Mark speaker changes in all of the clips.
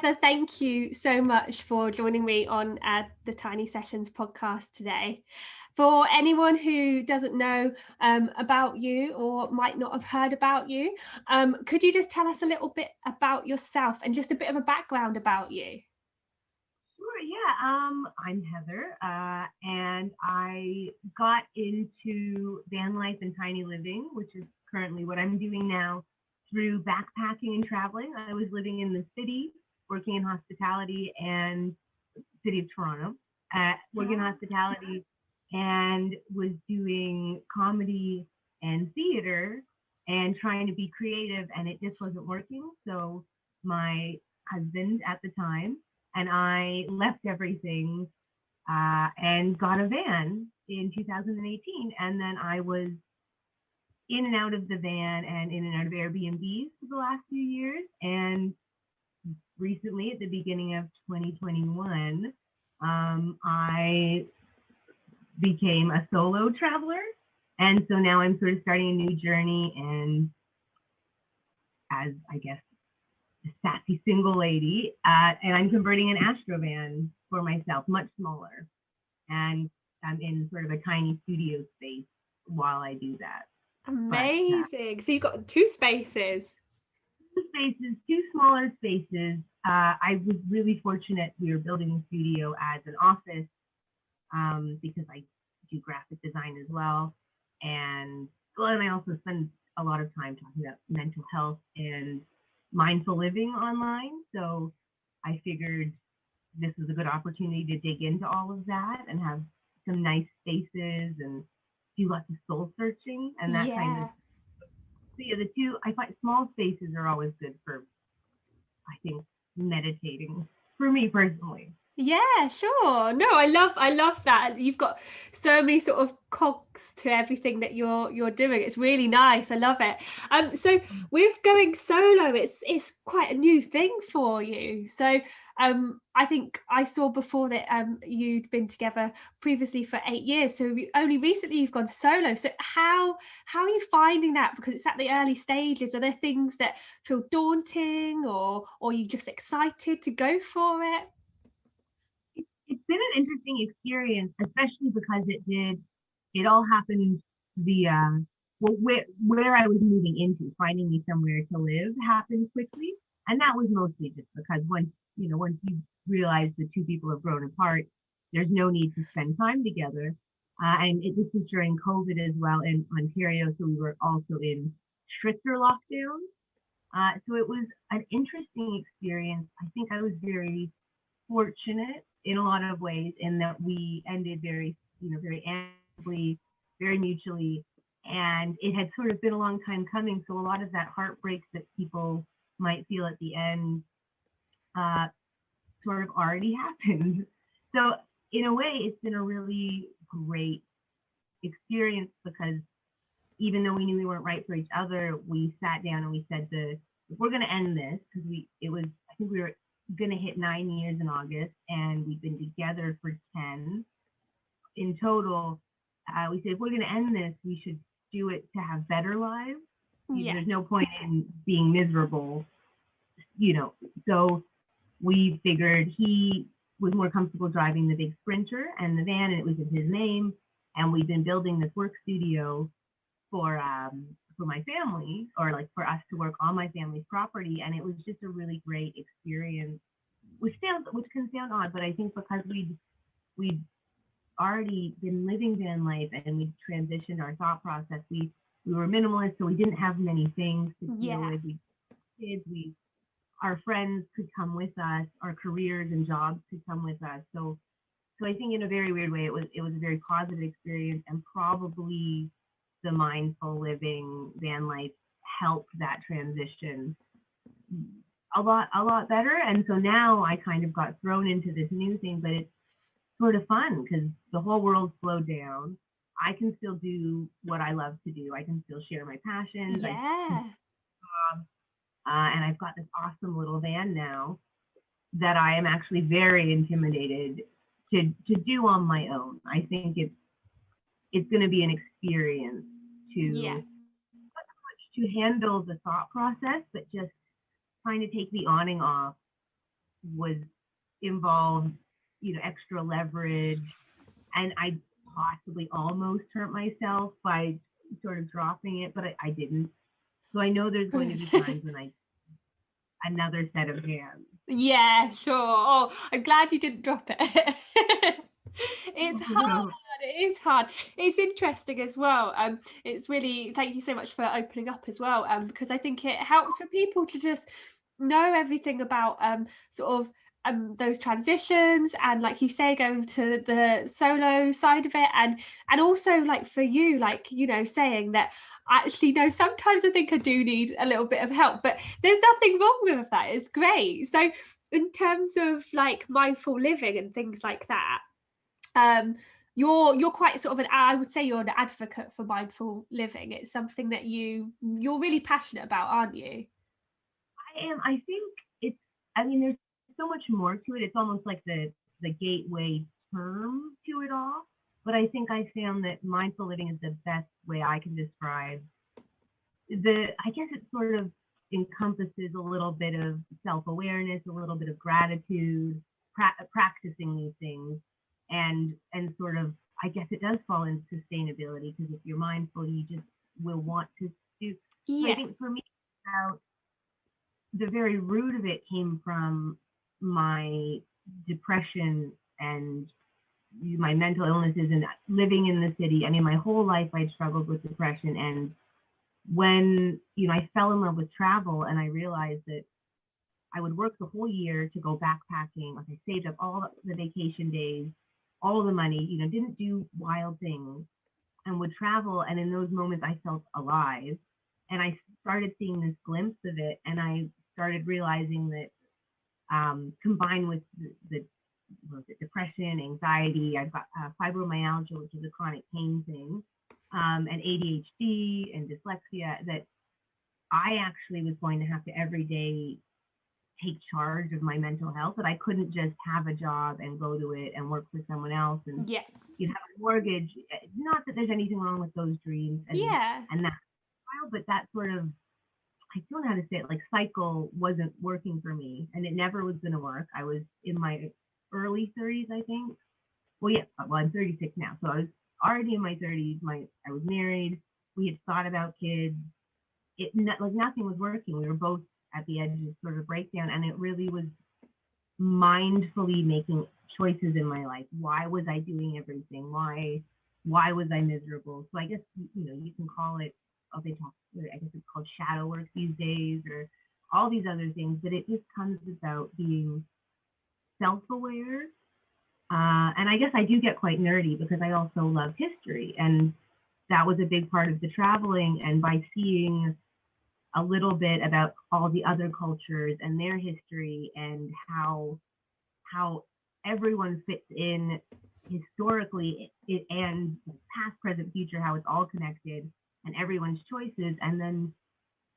Speaker 1: Heather, thank you so much for joining me on the Tiny Sessions podcast today. For anyone who doesn't know about you or might not have heard about you, could you just tell us a little bit about yourself and just a bit of a background about you?
Speaker 2: Sure, yeah. I'm Heather, and I got into van life and tiny living, which is currently what I'm doing now, through backpacking and traveling. I was living in the city, working in hospitality and city of Toronto, working in hospitality, and was doing comedy and theater and trying to be creative, and it just wasn't working. So my husband at the time and I left everything and got a van in 2018. And then I was in and out of the van and in and out of Airbnbs for the last few years. And recently, at the beginning of 2021, I became a solo traveler. And so now I'm sort of starting a new journey. And as I guess a sassy single lady, and I'm converting an Astrovan for myself, much smaller. And I'm in sort of a tiny studio space while I do that.
Speaker 1: Amazing. So you've got two spaces.
Speaker 2: Two smaller spaces. I was really fortunate. We were building the studio as an office because I do graphic design as well. And I also spend a lot of time talking about mental health and mindful living online. So I figured this was a good opportunity to dig into all of that and have some nice spaces and do lots of soul searching and that kind of. So yeah, the two, I find small spaces are always good for, I think, meditating for me personally.
Speaker 1: Yeah, sure. No, I love that. You've got so many sort of cogs to everything that you're doing. It's really nice. I love it. So with going solo, it's quite a new thing for you. So I think I saw before that you'd been together previously for 8 years. So only recently you've gone solo. So how are you finding that? Because it's at the early stages. Are there things that feel daunting, or are you just excited to go for it?
Speaker 2: It's been an interesting experience, especially because it all happened where I was moving into, finding me somewhere to live happened quickly. And that was mostly just because once you realize the two people have grown apart, there's no need to spend time together. This was during COVID as well in Ontario, so we were also in stricter lockdowns. So it was an interesting experience. I think I was very fortunate in a lot of ways in that we ended very amicably, very mutually, and it had sort of been a long time coming. So a lot of that heartbreak that people might feel at the end sort of already happened. So in a way, it's been a really great experience because even though we knew we weren't right for each other, we sat down and we said, we're going to end this, because I think we were going to hit 9 years in August, and we've been together for 10 in total. We said, if we're going to end this, we should do it to have better lives.
Speaker 1: Yeah.
Speaker 2: There's no point in being miserable, so we figured he was more comfortable driving the big Sprinter and the van, and it was in his name, and we've been building this work studio for my family, or like for us to work on my family's property. And it was just a really great experience, which can sound odd, but I think because we'd already been living van life and we transitioned our thought process, we were minimalist, so we didn't have many things to deal with. Our friends could come with us, our careers and jobs could come with us. So I think in a very weird way, it was a very positive experience, and probably the mindful living van life helped that transition a lot better. And so now I kind of got thrown into this new thing, but it's sort of fun because the whole world slowed down. I can still do what I love to do. I can still share my passions.
Speaker 1: Yeah.
Speaker 2: And I've got this awesome little van now that I am actually very intimidated to do on my own. I think it's going to be an experience to handle the thought process, but just trying to take the awning off was involved, extra leverage, and I possibly almost hurt myself by sort of dropping it, but I didn't. So I know there's going to be times when I another set of hands.
Speaker 1: Yeah, sure. Oh, I'm glad you didn't drop it. It's hard. It is hard. It's interesting as well. It's really, thank you so much for opening up as well. Because I think it helps for people to just know everything about sort of those transitions, and like you say, going to the solo side of it, and also like for you, like, saying that actually no, sometimes I think I do need a little bit of help, but there's nothing wrong with that. It's great. So in terms of like mindful living and things like that, you're quite sort of I would say you're an advocate for mindful living. It's something that you're really passionate about, aren't you?
Speaker 2: I am. I think it's. I mean, there's so much more to it. It's almost like the gateway term to it all. But I think I found that mindful living is the best way I can describe the. I guess it sort of encompasses a little bit of self-awareness, a little bit of gratitude, practicing these things, and sort of. I guess it does fall into sustainability, because if you're mindful, you just will want to do. So I
Speaker 1: Yeah.
Speaker 2: think for me, about the very root of it came from my depression and my mental illnesses and living in the city. I mean, my whole life I'd struggled with depression. And when, I fell in love with travel, and I realized that I would work the whole year to go backpacking. Like, I saved up all the vacation days, all the money, didn't do wild things, and would travel. And in those moments, I felt alive. And I started seeing this glimpse of it. And I started realizing that, combined with the depression, anxiety, I've got fibromyalgia, which is a chronic pain thing, and ADHD and dyslexia, that I actually was going to have to every day take charge of my mental health, that I couldn't just have a job and go to it and work for someone else and
Speaker 1: Yeah.
Speaker 2: have a mortgage. Not that there's anything wrong with those dreams
Speaker 1: Yeah.
Speaker 2: and that, but that sort of, I don't know how to say it, like, cycle wasn't working for me, and it never was going to work. I was in my early 30s, I think. Well, yeah, well, I'm 36 now, so I was already in my 30s. I was married. We had thought about kids. Like, nothing was working. We were both at the edge of sort of breakdown, and it really was mindfully making choices in my life. Why was I doing everything? Why was I miserable? So I guess, you can call it, I guess it's called shadow work these days, or all these other things, but it just comes about being self-aware. And I guess I do get quite nerdy, because I also love history, and that was a big part of the traveling. And by seeing a little bit about all the other cultures and their history, and how everyone fits in historically, and past, present, future, how it's all connected, and everyone's choices. And then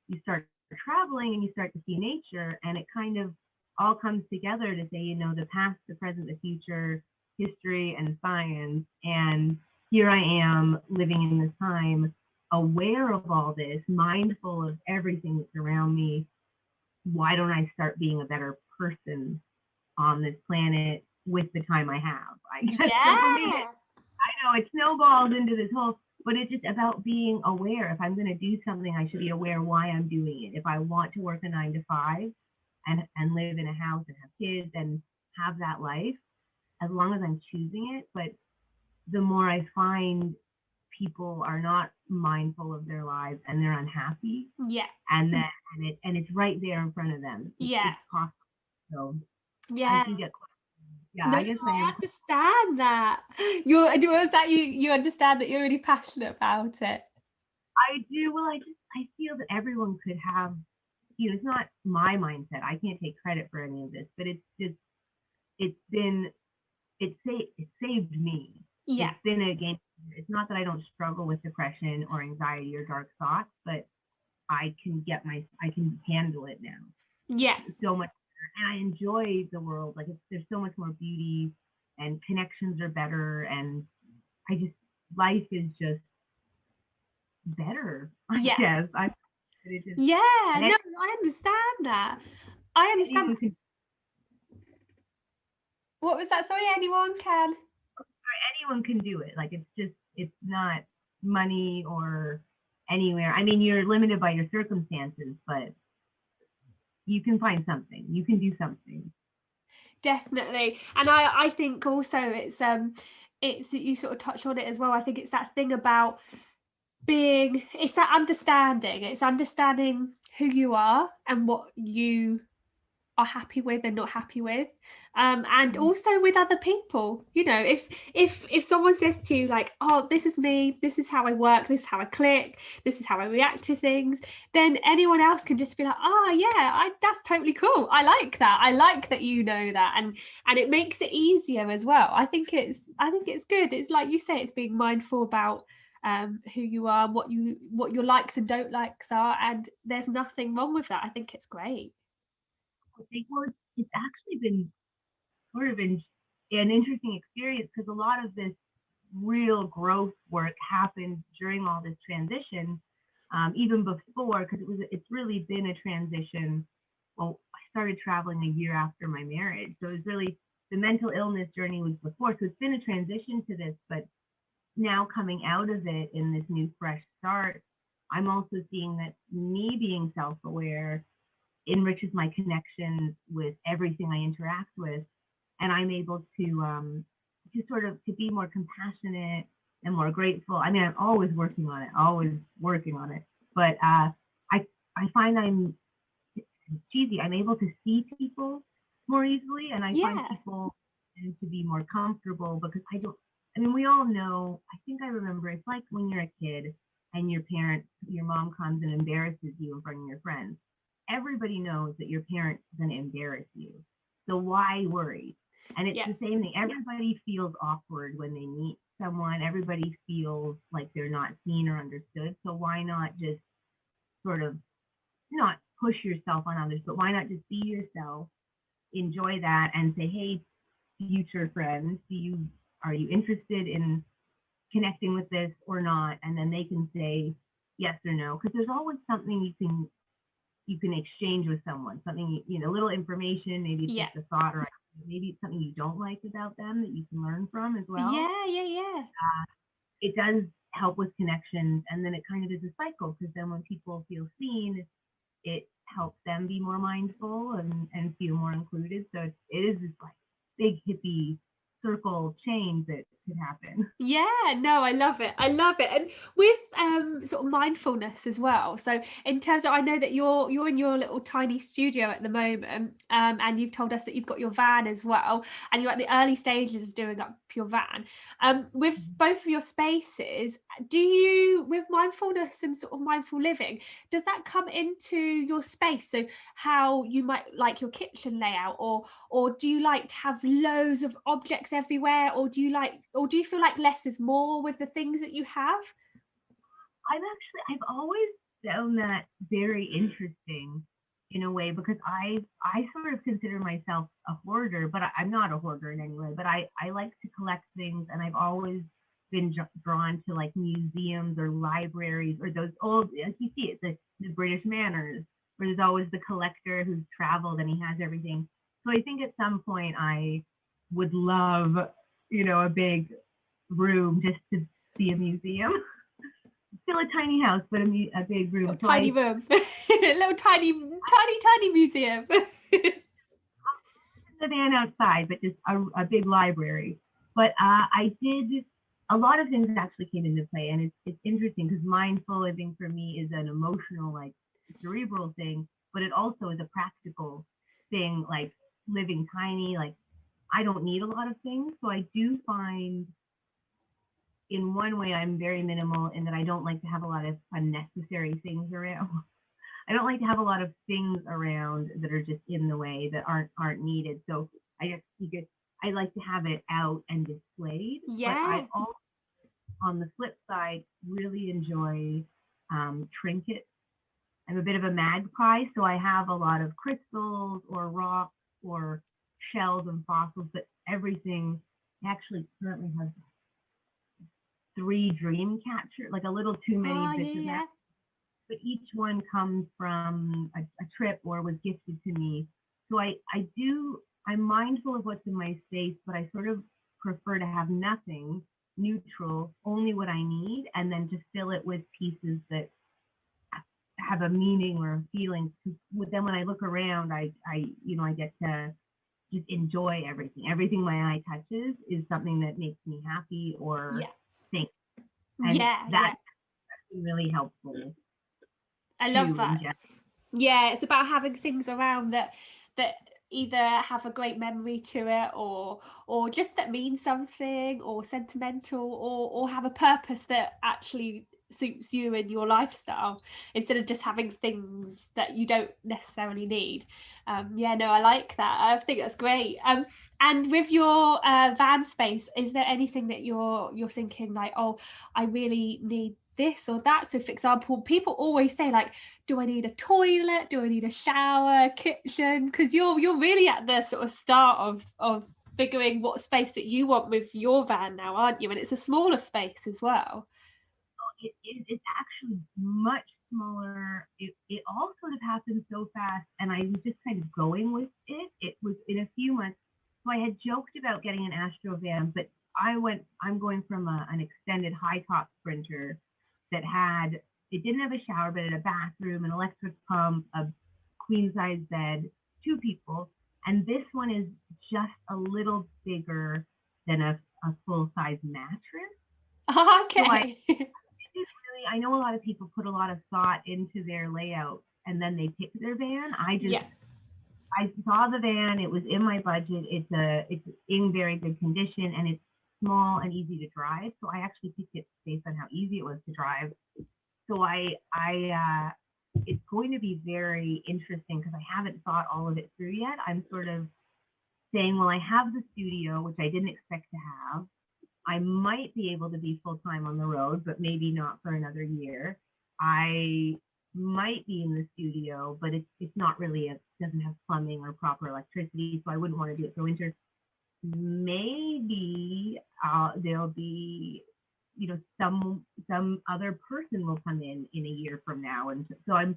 Speaker 2: you start traveling and you start to see nature, and it kind of all comes together to say, the past, the present, the future, history, and science. And here I am living in this time, aware of all this, mindful of everything that's around me. Why don't I start being a better person on this planet with the time I have? I guess.
Speaker 1: Yeah.
Speaker 2: So for me, I know it snowballs into this whole, but it's just about being aware. If I'm going to do something, I should be aware why I'm doing it. If I want to work a 9 to 5 and live in a house and have kids and have that life, as long as I'm choosing it. But the more I find people are not mindful of their lives, and they're unhappy,
Speaker 1: Yeah.
Speaker 2: and it's right there in front of them.
Speaker 1: Yeah.
Speaker 2: It's possible. So
Speaker 1: yeah.
Speaker 2: I do get. Yeah,
Speaker 1: No,
Speaker 2: I guess I
Speaker 1: understand that. Was that you understand that you're really passionate about it?
Speaker 2: I do. Well, I feel that everyone could have. It's not my mindset. I can't take credit for any of this, but it's just it's been it saved me.
Speaker 1: Yeah.
Speaker 2: It's been a game. It's not that I don't struggle with depression or anxiety or dark thoughts, but I can handle it now.
Speaker 1: Yeah.
Speaker 2: So much better. And I enjoy the world. Like, there's so much more beauty, and connections are better, and life is just better. I guess.
Speaker 1: Yeah. No, I understand that. I understand. What was that? Sorry, anyone can.
Speaker 2: Anyone can do it. Like it's not money or anywhere. I mean, you're limited by your circumstances, but you can find something. You can do something.
Speaker 1: Definitely. And I think also it's you sort of touch on it as well. I think it's that thing about it's that understanding. It's understanding who you are and what you are happy with and not happy with, and also with other people. You know, if someone says to you like, oh, this is me, this is how I work, this is how I click, this is how I react to things, then anyone else can just be like, oh yeah, that's totally cool, I like that, I like that, you know that, and it makes it easier as well. I think it's good. It's like you say, it's being mindful about who you are, what your likes and don't likes are, and there's nothing wrong with that. I think it's great.
Speaker 2: I think, well, it's actually been sort of an interesting experience because a lot of this real growth work happened during all this transition, even before, because it's really been a transition. Well, I started traveling a year after my marriage, so it's really the mental illness journey was before. So it's been a transition to this, but now coming out of it in this new fresh start, I'm also seeing that me being self-aware enriches my connection with everything I interact with, and I'm able to sort of to be more compassionate and more grateful. I mean, I'm always working on it, always working on it. But I find cheesy. I'm able to see people more easily, and I find
Speaker 1: Yeah.
Speaker 2: people tend to be more comfortable because I don't. I mean, we all know. I think I remember. It's like when you're a kid and your mom comes and embarrasses you in front of your friends. Everybody knows that your parent's going to embarrass you. So why worry? And it's
Speaker 1: Yeah.
Speaker 2: the same thing. Everybody feels awkward when they meet someone. Everybody feels like they're not seen or understood. So why not just sort of not push yourself on others, but why not just be yourself, enjoy that, and say, hey, future friends, are you interested in connecting with this or not? And then they can say yes or no, because there's always something you can exchange with someone, something, little information, maybe it's
Speaker 1: Yeah.
Speaker 2: just a thought, or maybe it's something you don't like about them that you can learn from as well.
Speaker 1: Yeah, yeah, yeah.
Speaker 2: It does help with connections, and then it kind of is a cycle, because then when people feel seen, it helps them be more mindful and feel more included. So it is this like big hippie circle change that could happen.
Speaker 1: Yeah, no, I love it. I love it. And with sort of mindfulness as well. So in terms of, I know that you're in your little tiny studio at the moment, and you've told us that you've got your van as well, and you're at the early stages of doing up your van. With both of your spaces, do you, with mindfulness and sort of mindful living, does that come into your space? So how you might like your kitchen layout, or do you like to have loads of objects everywhere, or do you feel like less is more with the things that you have?
Speaker 2: I've always found that very interesting in a way, because I sort of consider myself a hoarder, but I'm not a hoarder in any way. But I like to collect things, and I've always been drawn to like museums or libraries, or those old, as you see it, the British Manors, where there's always the collector who's traveled and he has everything. So I think at some point I would love, a big room just to see a museum. Still a tiny house, but a big room.
Speaker 1: Little
Speaker 2: So
Speaker 1: tiny room. Little tiny museum.
Speaker 2: the van outside, but just a big library. But I did a lot of things actually came into play, and it's interesting because mindful living for me is an emotional, like cerebral thing, but it also is a practical thing, like living tiny. Like I don't need a lot of things, so I do find in one way I'm very minimal in that I don't like to have a lot of unnecessary things around. I don't like to have a lot of things around that are just in the way that aren't needed. So I guess I like to have it out and displayed. But I
Speaker 1: Yeah.
Speaker 2: also, on the flip side, really enjoy trinkets. I'm a bit of a magpie, so I have a lot of crystals or rocks or shells and fossils, but everything actually currently has 3 dream catcher, like a little too many
Speaker 1: Oh,
Speaker 2: bits of that,
Speaker 1: yeah,
Speaker 2: but each one comes from a trip or was gifted to me. So I do I'm mindful of what's in my space, but I sort of prefer to have nothing, neutral, only what I need, and then to fill it with pieces that have a meaning or a feeling. With them, when I look around, I get to just enjoy everything. Everything my eye touches is something that makes me happy or
Speaker 1: Yeah.
Speaker 2: think, and
Speaker 1: Yeah.
Speaker 2: that's been really helpful
Speaker 1: I love
Speaker 2: too.
Speaker 1: that. Yeah, it's about having things around that either have a great memory to it, or just that mean something, or sentimental, or have a purpose that actually suits you and your lifestyle, instead of just having things that you don't necessarily need. Yeah, no, I like that. I think that's great. And with your van space, is there anything that you're thinking like, oh, I really need this or that? So for example, people always say like, do I need a toilet? Do I need a shower, kitchen? Because you're really at the sort of start of figuring what space that you want with your van now, aren't you? And it's a smaller space as well.
Speaker 2: It's actually much smaller. It all sort of happened so fast, and I was just kind of going with it. It was in a few months. So I had joked about getting an Astro van, but I'm going from an extended high top Sprinter that it didn't have a shower, but it had a bathroom, an electric pump, a queen size bed, two people. And this one is just a little bigger than a full size mattress. So
Speaker 1: Okay.
Speaker 2: I know a lot of people put a lot of thought into their layout and then they pick their van.
Speaker 1: Yeah.
Speaker 2: I saw the van, it was in my budget. It's in very good condition and it's small and easy to drive. So I actually picked it based on how easy it was to drive. So it's going to be very interesting because I haven't thought all of it through yet. I'm sort of saying, well, I have the studio, which I didn't expect to have. I might be able to be full time on the road, but maybe not for another year. I might be in the studio, but it's not really, it doesn't have plumbing or proper electricity, so I wouldn't want to do it for winter. Maybe there'll be, some other person will come in a year from now, and so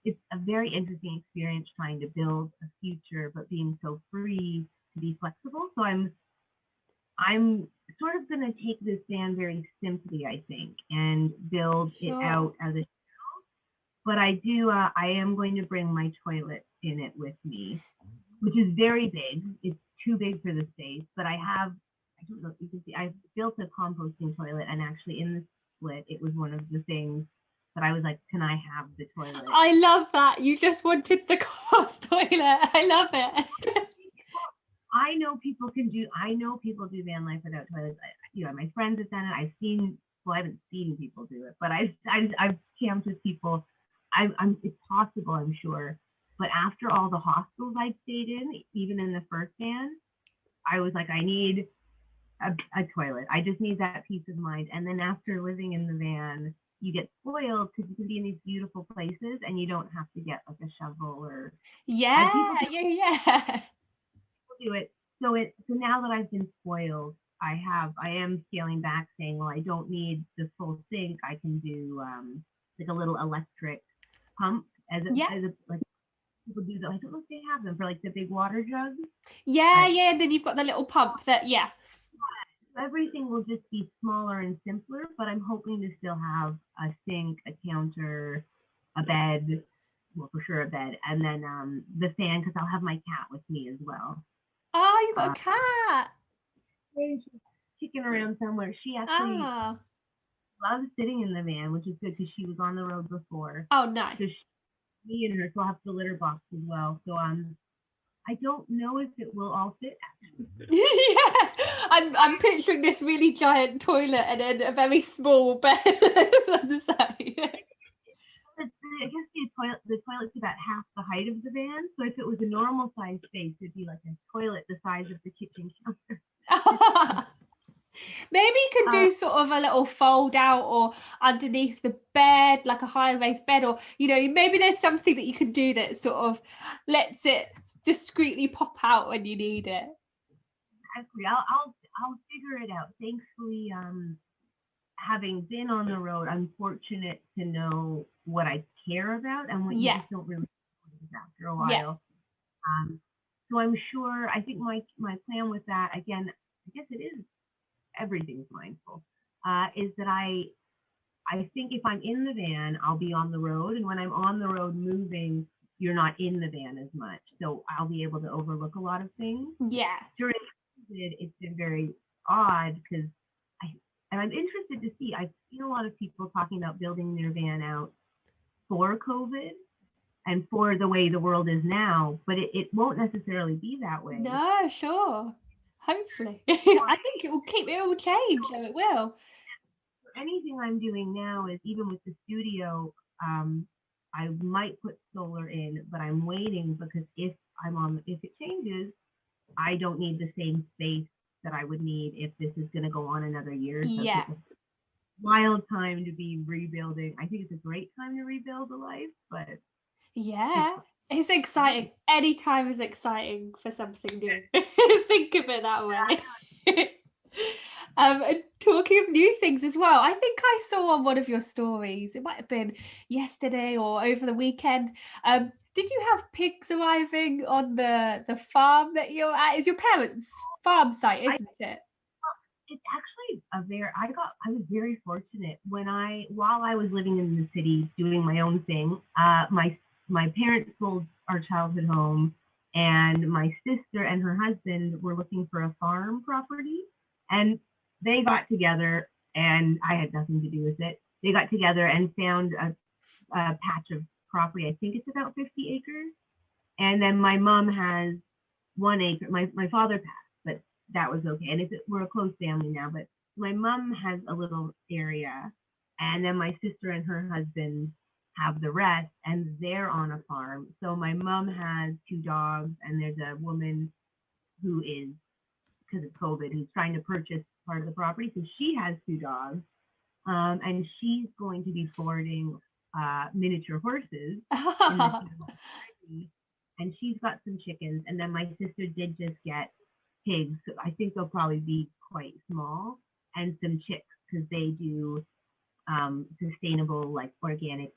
Speaker 2: it's a very interesting experience trying to build a future, but being so free to be flexible. So I'm sort of going to take this van very simply, I think, and build it out as a. But I am going to bring my toilet in it with me, which is very big. It's too big for the space, but I don't know if you can see, I built a composting toilet, and actually in the split, it was one of the things that I was like, can I have the toilet?
Speaker 1: I love that. You just wanted the compost toilet. I love it.
Speaker 2: I know people do van life without toilets. My friends have done it. I haven't seen people do it, but I've camped with people. It's possible, I'm sure. But after all the hostels I stayed in, even in the first van, I was like, I need a toilet. I just need that peace of mind. And then after living in the van, you get spoiled because you can be in these beautiful places and you don't have to get like a shovel or.
Speaker 1: Yeah,
Speaker 2: People
Speaker 1: yeah.
Speaker 2: do it. So now that I've been spoiled, I am scaling back, saying, well, I don't need the full sink. I can do like a little electric pump as a like people do that. I don't know if they have them for like the big water jugs.
Speaker 1: Yeah. And then you've got the little pump that, yeah.
Speaker 2: Everything will just be smaller and simpler, but I'm hoping to still have a sink, a counter, a bed, well, for sure a bed, and then the fan, because I'll have my cat with me as well.
Speaker 1: Oh, you've got a cat.
Speaker 2: She's kicking around somewhere. She actually loves sitting in the van, which is good because she was on the road before.
Speaker 1: Oh, nice.
Speaker 2: So me and her, so I'll have the litter box as well. So I don't know if it will all fit, actually.
Speaker 1: Yeah, I'm picturing this really giant toilet and then a very small bed on the side.
Speaker 2: I guess the toilet's about half the height of the van. So if it was a normal size space, it'd be like a toilet the size of the kitchen counter.
Speaker 1: Maybe you could do sort of a little fold out or underneath the bed, like a high raised bed, or maybe there's something that you can do that sort of lets it discreetly pop out when you need it.
Speaker 2: Exactly. I'll figure it out. Thankfully, having been on the road, I'm fortunate to know what I care about and what you just don't really after a while. So I'm sure, I think my plan with that, again, I guess it is, everything's mindful, is that I think if I'm in the van, I'll be on the road. And when I'm on the road moving, you're not in the van as much. So I'll be able to overlook a lot of things.
Speaker 1: Yeah.
Speaker 2: During COVID, it's been very odd because and I'm interested to see, I've seen a lot of people talking about building their van out for COVID and for the way the world is now, but it won't necessarily be that way.
Speaker 1: No, sure. Hopefully. I think it will change, so it will.
Speaker 2: Anything I'm doing now is, even with the studio, I might put solar in, but I'm waiting because if it changes, I don't need the same space that I would need if this is going to go on another year. So
Speaker 1: Yeah.
Speaker 2: it's a wild time to be rebuilding. I think it's a great time to rebuild a life, but
Speaker 1: yeah, it's exciting. Any time is exciting for something new. Think of it that way. And talking of new things as well, I think I saw on one of your stories, it might have been yesterday or over the weekend, did you have pigs arriving on the farm that you're at? Is your parents' farm site, isn't it?
Speaker 2: It's actually I was very fortunate while I was living in the city doing my own thing. My parents sold our childhood home, and my sister and her husband were looking for a farm property, and they got together, and I had nothing to do with it. They got together and found a patch of property. I think it's about 50 acres. And then my mom has 1 acre. My father passed, but that was okay. And we're a close family now, but my mom has a little area. And then my sister and her husband have the rest, and they're on a farm. So my mom has 2 dogs, and there's a woman who is, because of COVID, who's trying to purchase part of the property. So she has 2 dogs, and she's going to be boarding miniature horses in the city, and she's got some chickens. And then my sister did just get pigs. So I think they'll probably be quite small, and some chicks because they do sustainable, like organic,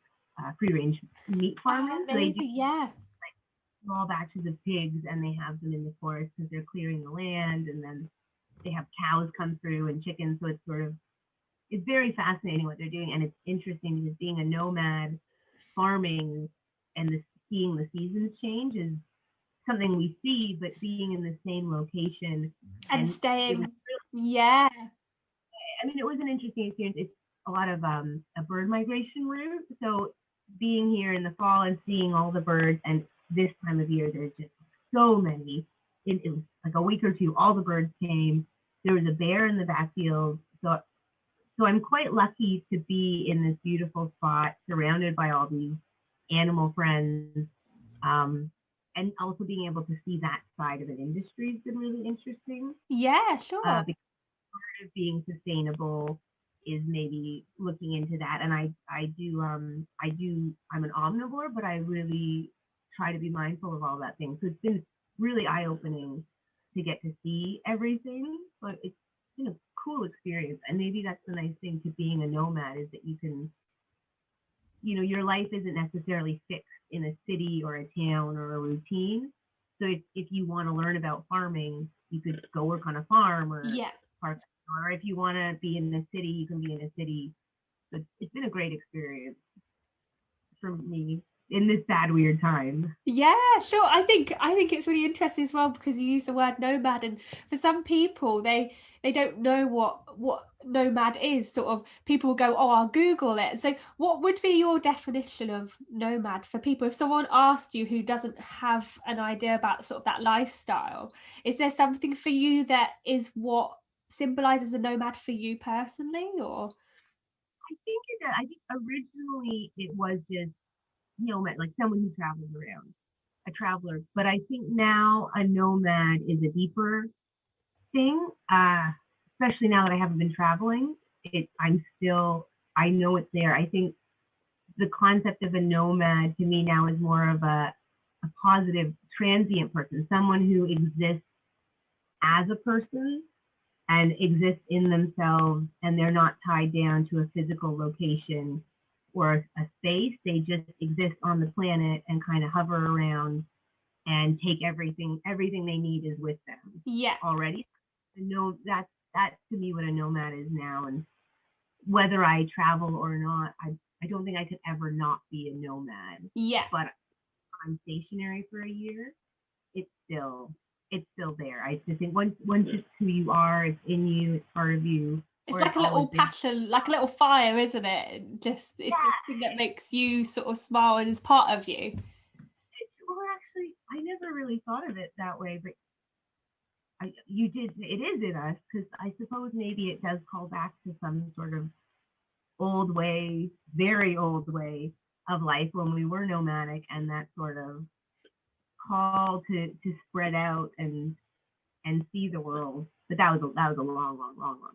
Speaker 2: free-range meat farming. So they do small batches of pigs, and they have them in the forest because they're clearing the land, and then they have cows come through and chickens. So it's very fascinating what they're doing, and it's interesting because being a nomad, farming and seeing the seasons change is something we see, but being in the same location
Speaker 1: and staying, yeah.
Speaker 2: I mean, it was an interesting experience. It's a lot of a bird migration route. So being here in the fall and seeing all the birds, and this time of year, there's just so many. It was like a week or two, all the birds came. There was a bear in the backfield. So I'm quite lucky to be in this beautiful spot, surrounded by all these animal friends, and also being able to see that side of an industry has been really interesting.
Speaker 1: Yeah, sure.
Speaker 2: Because part of being sustainable is maybe looking into that, and I'm an omnivore, but I really try to be mindful of all that thing. So it's been really eye-opening to get to see everything, but it's been a cool experience. And maybe that's the nice thing to being a nomad, is that you can, your life isn't necessarily fixed in a city or a town or a routine. So if you want to learn about farming, you could go work on a farm, or if you want to be in a city, you can be in a city. So it's been a great experience for me in this sad, weird time.
Speaker 1: Yeah, sure. I think it's really interesting as well, because you use the word nomad, and for some people they don't know what nomad is. Sort of people go, oh, I'll Google it. So what would be your definition of nomad for people? If someone asked you who doesn't have an idea about sort of that lifestyle, is there something for you that is what symbolizes a nomad for you personally? Or
Speaker 2: I think originally it was just nomad, like someone who travels around, a traveler. But I think now a nomad is a deeper thing, especially now that I haven't been traveling. I know it's there. I think the concept of a nomad to me now is more of a positive transient person, someone who exists as a person and exist in themselves, and they're not tied down to a physical location or a space. They just exist on the planet and kind of hover around and take everything they need is with them already. And no, that's to me what a nomad is now. And whether I travel or not, I don't think I could ever not be a nomad. But I'm stationary for a year, it's still there. I just think once it's who you are, it's in you, it's part of you.
Speaker 1: It's like a little passion, like a little fire, isn't it? Just it's the thing that makes you sort of smile and is part of you.
Speaker 2: Well, actually, I never really thought of it that way, but you did. It is in us, because I suppose maybe it does call back to some sort of old way, very old way of life when we were nomadic, and that sort of call to spread out and see the world. But that was a long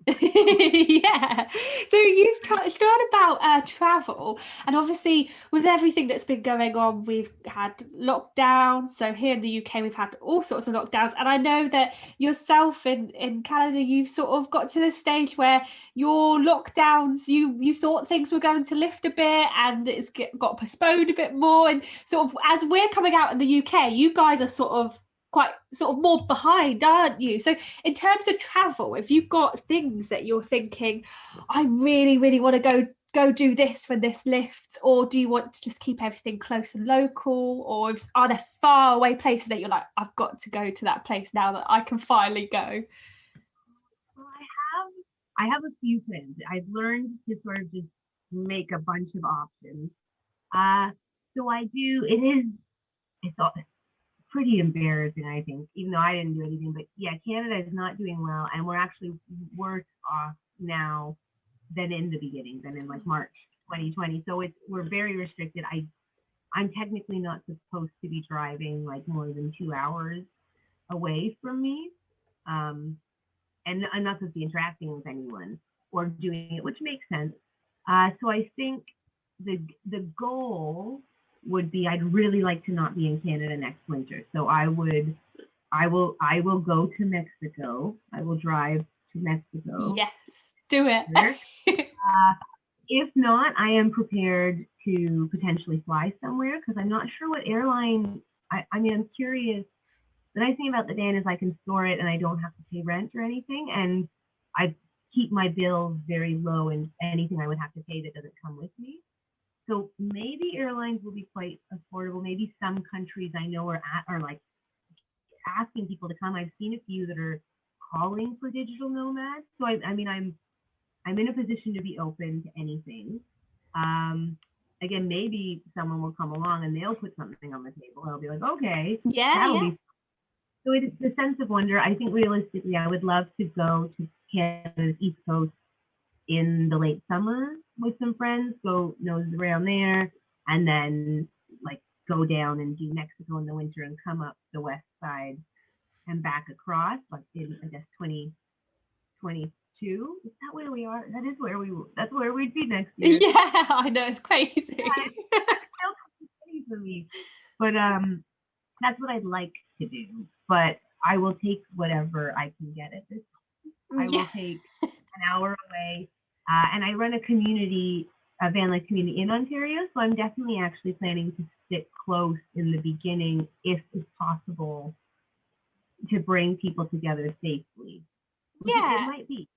Speaker 1: Yeah. So you've touched on about travel, and obviously with everything that's been going on, we've had lockdowns. So here in the UK, we've had all sorts of lockdowns, and I know that yourself in Canada, you've sort of got to the stage where your lockdowns, you thought things were going to lift a bit, and it's got postponed a bit more. And sort of as we're coming out in the UK, you guys are quite more behind, aren't you? So in terms of travel, if you've got things that you're thinking, I really, really want to go do this when this lifts, or do you want to just keep everything close and local, or are there far away places that you're like, I've got to go to that place now that I can finally go?
Speaker 2: Well, I have a few plans. I've learned to sort of just make a bunch of options. So I do. It's pretty embarrassing, I think, even though I didn't do anything. But yeah, Canada is not doing well, and we're actually worse off now than in the beginning, than in like March 2020. So we're very restricted. I'm technically not supposed to be driving like more than 2 hours away from me, and I'm not supposed to be interacting with anyone or doing it, which makes sense. So I think the goal would be, I'd really like to not be in Canada next winter. So I will go to Mexico. I will drive to Mexico.
Speaker 1: Yes, do it.
Speaker 2: If not, I am prepared to potentially fly somewhere, because I'm not sure what airline. I mean, I'm curious. The nice thing about the van is I can store it and I don't have to pay rent or anything, and I keep my bills very low, and anything I would have to pay that doesn't come with me. So maybe airlines will be quite affordable. Maybe some countries I know are like asking people to come. I've seen a few that are calling for digital nomads. So I mean, I'm in a position to be open to anything. Again, maybe someone will come along and they'll put something on the table. I'll be like, okay, that'll be. So it's the sense of wonder. I think realistically, I would love to go to Canada's East Coast in the late summer with some friends, go nose around there, and then like go down and do Mexico in the winter and come up the west side and back across, like in, I guess, 2022. Is that where we are? That's where we'd be next year.
Speaker 1: Yeah, I know, it's crazy.
Speaker 2: Yeah, for me. But that's what I'd like to do. But I will take whatever I can get at this point. I will take an hour away. And I run a Vanlife community in Ontario. So I'm definitely actually planning to sit close in the beginning, if it's possible, to bring people together safely.
Speaker 1: Yeah.
Speaker 2: It might be.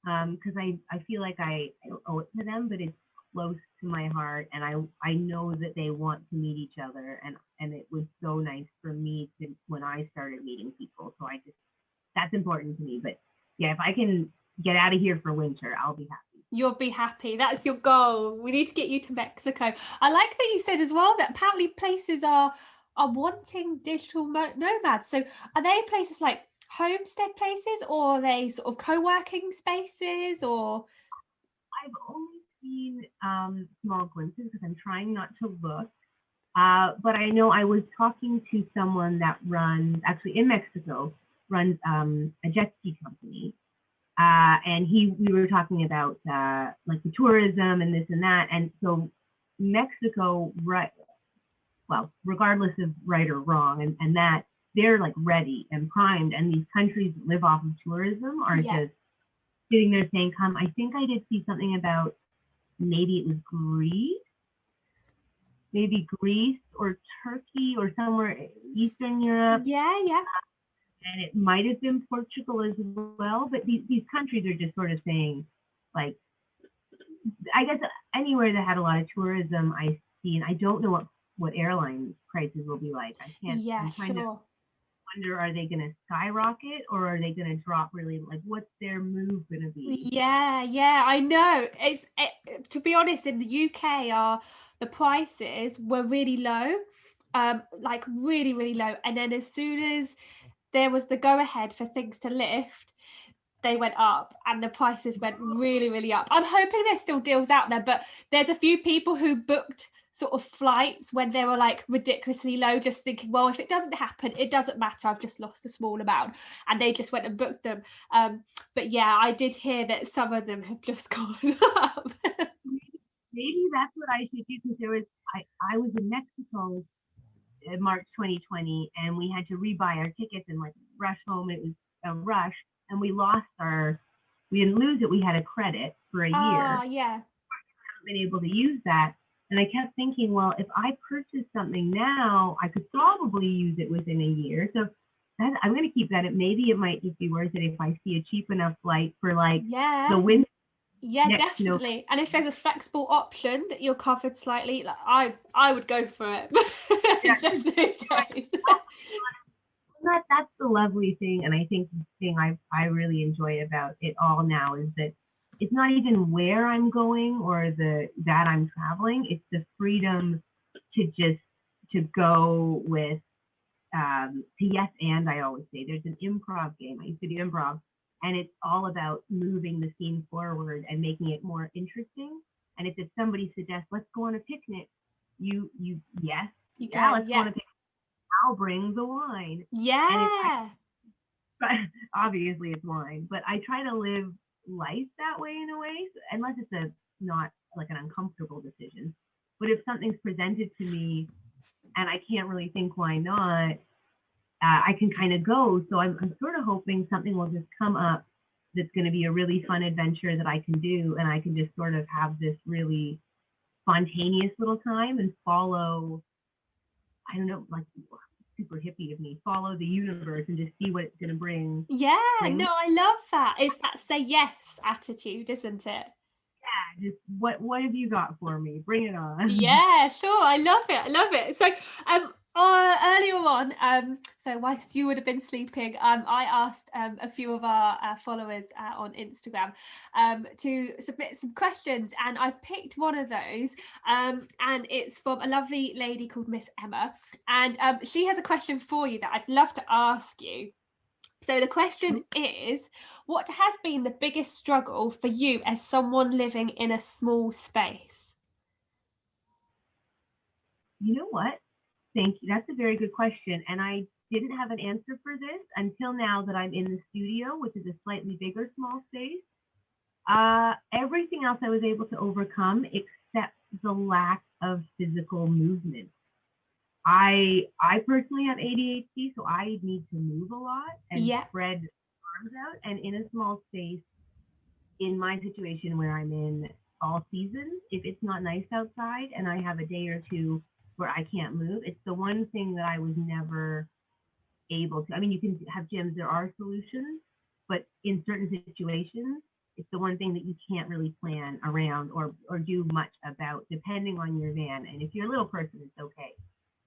Speaker 2: Because I feel like I owe it to them, but it's close to my heart, and I know that they want to meet each other, and it was so nice for me when I started meeting people. So that's important to me. But yeah, if I can get out of here for winter, I'll be happy.
Speaker 1: You'll be happy. That's your goal. We need to get you to Mexico. I like that you said as well that apparently places are wanting digital nomads. So are they places like homestead places, or are they sort of co-working spaces, or?
Speaker 2: I've only seen small glimpses because I'm trying not to look. But I know I was talking to someone that runs, actually in Mexico, runs a jet ski company. And we were talking about like the tourism and this and that. And so Mexico, regardless of right or wrong, and that they're like ready and primed. And these countries that live off of tourism are just sitting there saying, come. I think I did see something about maybe it was Greece or Turkey or somewhere Eastern Europe.
Speaker 1: Yeah.
Speaker 2: And it might have been Portugal as well, but these countries are just sort of saying, like, I guess anywhere that had a lot of tourism, I see, and I don't know what airline prices will be like. I can't.
Speaker 1: Yeah,
Speaker 2: I'm trying to
Speaker 1: sure.
Speaker 2: wonder: are they going to skyrocket, or are they going to drop really? Like, what's their move going to be?
Speaker 1: Yeah, I know. To be honest, in the UK, the prices were really low, like really, really low. And then as soon as there was the go ahead for things to lift, they went up and the prices went really, really up. I'm hoping there's still deals out there, but there's a few people who booked sort of flights when they were like ridiculously low, just thinking, well, if it doesn't happen, it doesn't matter. I've just lost a small amount, and they just went and booked them. But yeah, I did hear that some of them have just gone up.
Speaker 2: Maybe that's what I should do, because I was in Mexico in March 2020, and we had to rebuy our tickets and like rush home. It was a rush, and we didn't lose it. We had a credit for a year.
Speaker 1: Yeah.
Speaker 2: Been able to use that. And I kept thinking, well, if I purchase something now, I could probably use it within a year. So I'm going to keep that. Maybe it might just be worth it if I see a cheap enough flight for like the winter.
Speaker 1: Yeah, definitely. And if there's a flexible option that you're covered slightly, like I would go for it.
Speaker 2: Yeah.
Speaker 1: Just in case.
Speaker 2: That's the lovely thing, and I think the thing I really enjoy about it all now is that it's not even where I'm going or that I'm traveling. It's the freedom to go with to yes and. I always say there's an improv game. I used to do improv, and it's all about moving the scene forward and making it more interesting. And if somebody suggests, let's go on a picnic, you yes, let's go on a picnic. I'll bring the wine.
Speaker 1: Yeah.
Speaker 2: But obviously it's wine. But I try to live life that way in a way, unless it's not like an uncomfortable decision. But if something's presented to me and I can't really think why not, I can kind of go. So I'm sort of hoping something will just come up that's going to be a really fun adventure that I can do, and I can just sort of have this really spontaneous little time and follow. I don't know, like super hippie of me, follow the universe and just see what it's going to bring.
Speaker 1: Yeah, no, I love that. It's that say yes attitude, isn't it?
Speaker 2: Yeah, just what have you got for me? Bring it on.
Speaker 1: Yeah, sure. I love it. So earlier on, so whilst you would have been sleeping, I asked a few of our followers on Instagram to submit some questions, and I've picked one of those, and it's from a lovely lady called Miss Emma, and she has a question for you that I'd love to ask you. So the question is, what has been the biggest struggle for you as someone living in a small space?
Speaker 2: You know what? Thank you. That's a very good question. And I didn't have an answer for this until now that I'm in the studio, which is a slightly bigger small space. Everything else I was able to overcome except the lack of physical movement. I personally have ADHD, so I need to move a lot and spread arms out. And in a small space, in my situation where I'm in all seasons, if it's not nice outside and I have a day or two where I can't move, it's the one thing that I was never able to. I mean, you can have gyms, there are solutions, but in certain situations, it's the one thing that you can't really plan around or do much about, depending on your van. And if you're a little person, it's okay.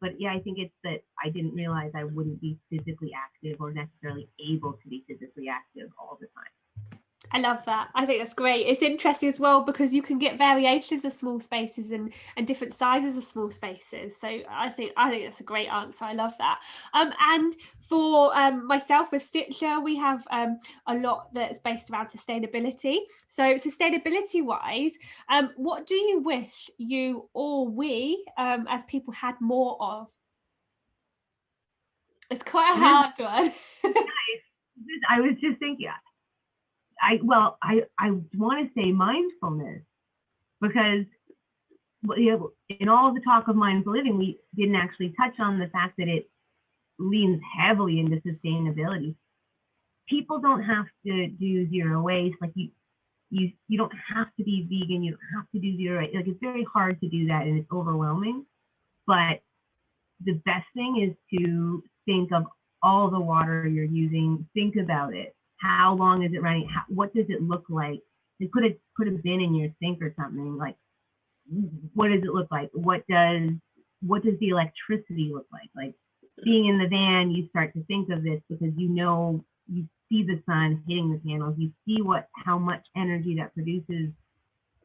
Speaker 2: But yeah, I think it's that I didn't realize I wouldn't be physically active or necessarily able to be physically active all the time.
Speaker 1: I love that. I think that's great. It's interesting as well because you can get variations of small spaces and different sizes of small spaces. So I think that's a great answer. I love that. And for myself with Stitcher, we have a lot that's based around sustainability. So sustainability wise, what do you wish you or we as people had more of? It's quite a hard one.
Speaker 2: I was just thinking, I want to say mindfulness, because in all the talk of mindful living, we didn't actually touch on the fact that it leans heavily into sustainability. People don't have to do zero waste. Like you don't have to be vegan. You don't have to do zero waste. Like it's very hard to do that, and it's overwhelming. But the best thing is to think of all the water you're using. Think about it. How long is it running? What does it look like? And put a bin in your sink or something. Like, what does it look like? What does the electricity look like? Like, being in the van, you start to think of this because you see the sun hitting the panels. You see how much energy that produces.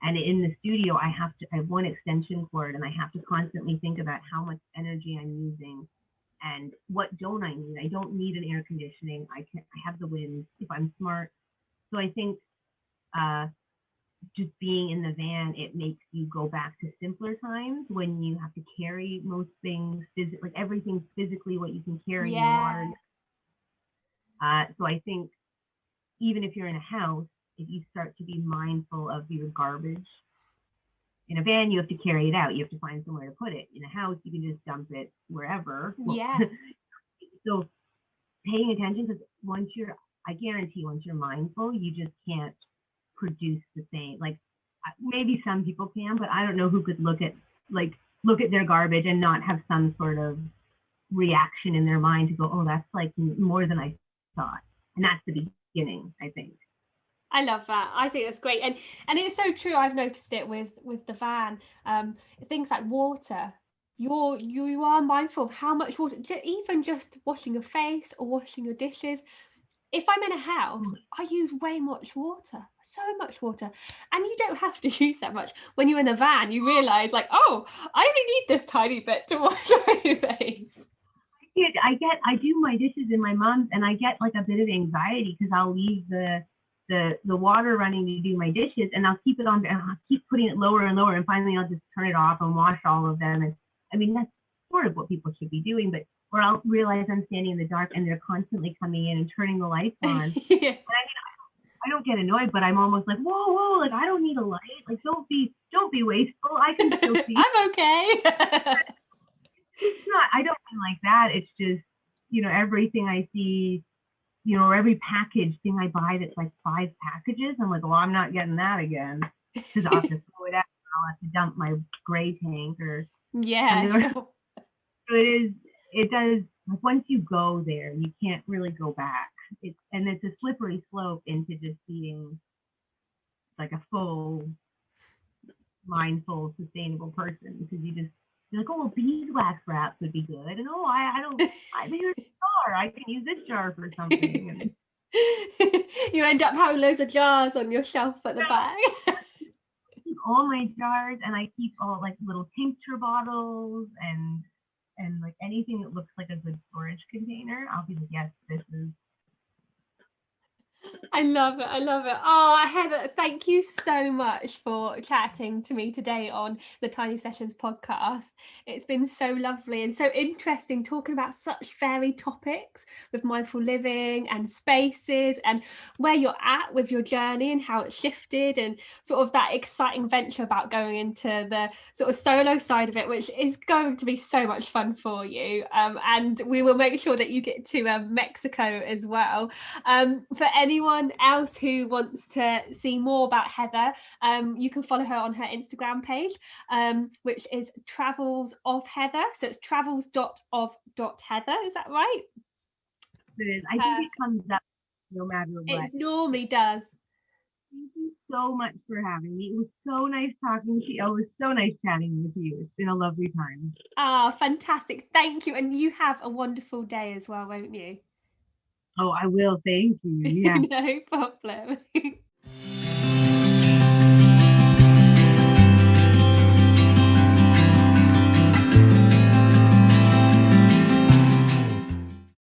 Speaker 2: And in the studio, I have one extension cord, and I have to constantly think about how much energy I'm using and what don't I need. I don't need an air conditioning. I have the wind if I'm smart. So I think just being in the van, it makes you go back to simpler times when you have to carry most things, like everything physically, what you can carry in the water. So I think even if you're in a house, if you start to be mindful of your garbage, in a van, you have to carry it out. You have to find somewhere to put it. In a house, you can just dump it wherever.
Speaker 1: Yeah.
Speaker 2: So paying attention, because I guarantee once you're mindful, you just can't produce the same. Like, maybe some people can, but I don't know who could look at their garbage and not have some sort of reaction in their mind to go, oh, that's like more than I thought. And that's the beginning, I think.
Speaker 1: I love that. I think that's great. And it's so true. I've noticed it with the van. Things like water. You are mindful of how much water, even just washing your face or washing your dishes. If I'm in a house, I use way much water, so much water. And you don't have to use that much. When you're in a van, you realise, like, oh, I only need this tiny bit to wash my face.
Speaker 2: I do my dishes in my mom's, and I get like a bit of anxiety because I'll leave the water running to do my dishes, and I'll keep it on, and I'll keep putting it lower and lower, and finally I'll just turn it off and wash all of them. And I mean, that's sort of what people should be doing, but or I'll realize I'm standing in the dark and they're constantly coming in and turning the lights on. Yeah. And I don't get annoyed, but I'm almost like, whoa, like I don't need a light. Like, don't be wasteful. I can still see.
Speaker 1: I'm okay.
Speaker 2: It's not, I don't mean like that. It's just, everything I see, or every package thing I buy that's like 5 packages, I'm like, well, I'm not getting that again, because I'll have to throw it out. I'll have to dump my gray tank or
Speaker 1: So
Speaker 2: it does. Like, once you go there, you can't really go back. And it's a slippery slope into just being like a full, mindful, sustainable person, because you're like, oh, well, beeswax wraps would be good, and there's a jar. I can use this jar for something. And
Speaker 1: you end up having loads of jars on your shelf at the back.
Speaker 2: All my jars, and I keep all like little tincture bottles and like anything that looks like a good storage container. I'll be like, yes, this is.
Speaker 1: I love it. Oh, Heather, thank you so much for chatting to me today on the Tiny Sessions podcast. It's been so lovely and so interesting talking about such varied topics with mindful living and spaces, and where you're at with your journey and how it shifted, and sort of that exciting venture about going into the sort of solo side of it, which is going to be so much fun for you. And we will make sure that you get to Mexico as well. For anyone else who wants to see more about Heather, you can follow her on her Instagram page, which is Travels of Heather. So it's travels.of.heather. Is that right?
Speaker 2: It is. I think it comes up no matter what.
Speaker 1: It normally does.
Speaker 2: Thank you so much for having me. It was so nice talking to you. It was so nice chatting with you. It's been a lovely time.
Speaker 1: Ah, fantastic. Thank you. And you have a wonderful day as well, won't you?
Speaker 2: Oh, I will. Thank you. Yeah.
Speaker 1: No problem.